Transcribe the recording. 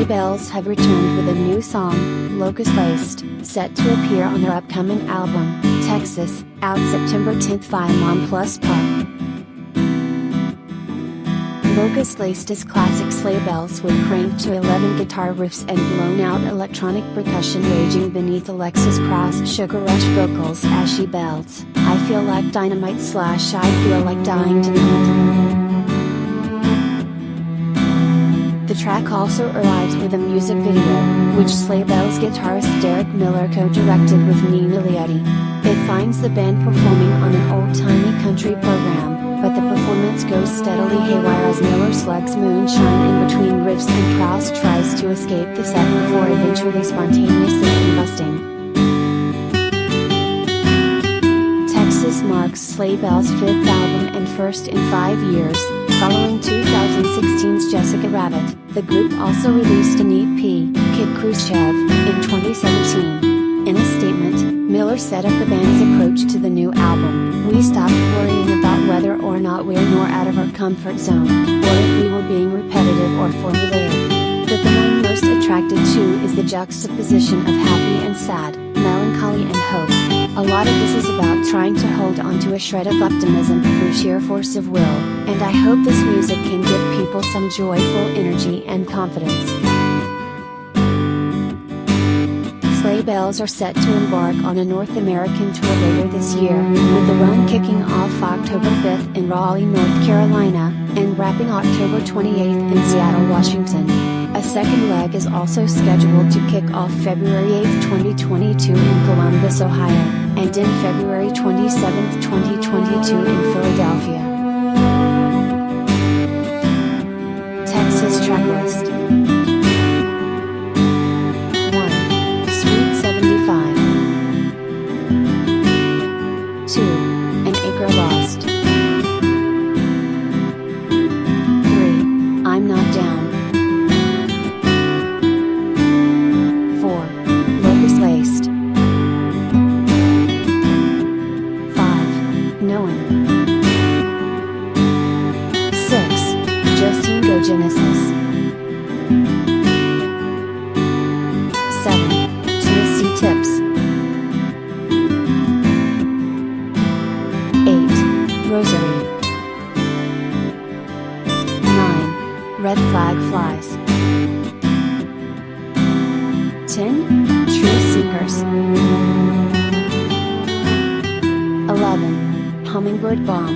Sleigh Bells have returned with a new song, Locust Laced, set to appear on their upcoming album, Texis, out September 10th via Mom Plus Pop. Locust Laced is classic sleigh bells with cranked to 11 guitar riffs and blown-out electronic percussion raging beneath Alexis Krauss' sugar rush vocals as she belts, "I feel like dynamite / I feel like dying tonight." The track also arrives with a music video, which Sleigh Bells guitarist Derek Miller co-directed with Nina Lietti. It finds the band performing on an old-timey country program, but the performance goes steadily haywire as Miller slugs moonshine in between riffs and Krauss tries to escape the set before eventually spontaneously combusting. Texis marks Sleigh Bells' fifth album and first in 5 years, following 2016's Jessica Rabbit. The group also released an EP, Kid Khrushchev, in 2017. In a statement, Miller said of the band's approach to the new album, "We stopped worrying about whether or not we're more out of our comfort zone, or if we were being repetitive or formulaic. The thing I'm most attracted to is the juxtaposition of happy and sad, melancholy and hope. A lot of this is about trying to hold on to a shred of optimism through sheer force of will, and I hope this music can give people some joyful energy and confidence." Sleigh Bells are set to embark on a North American tour later this year, with the run kicking off October 5th in Raleigh, North Carolina, and wrapping October 28th in Seattle, Washington. A second leg is also scheduled to kick off February 8, 2022 in Columbus, Ohio, and in February 27, 2022 in Philadelphia. Texas Tracklist. 1. Sweet 75. 2. An Acre Lost. 3. I'm Not Down. 4. Locust Laced. 5. Knowing. 6. Justin Go Genesis. 7. Tennessee Tips. 8. Rosary. 9. Red Flag Flies. 10. True Seekers. 11. Hummingbird Bomb.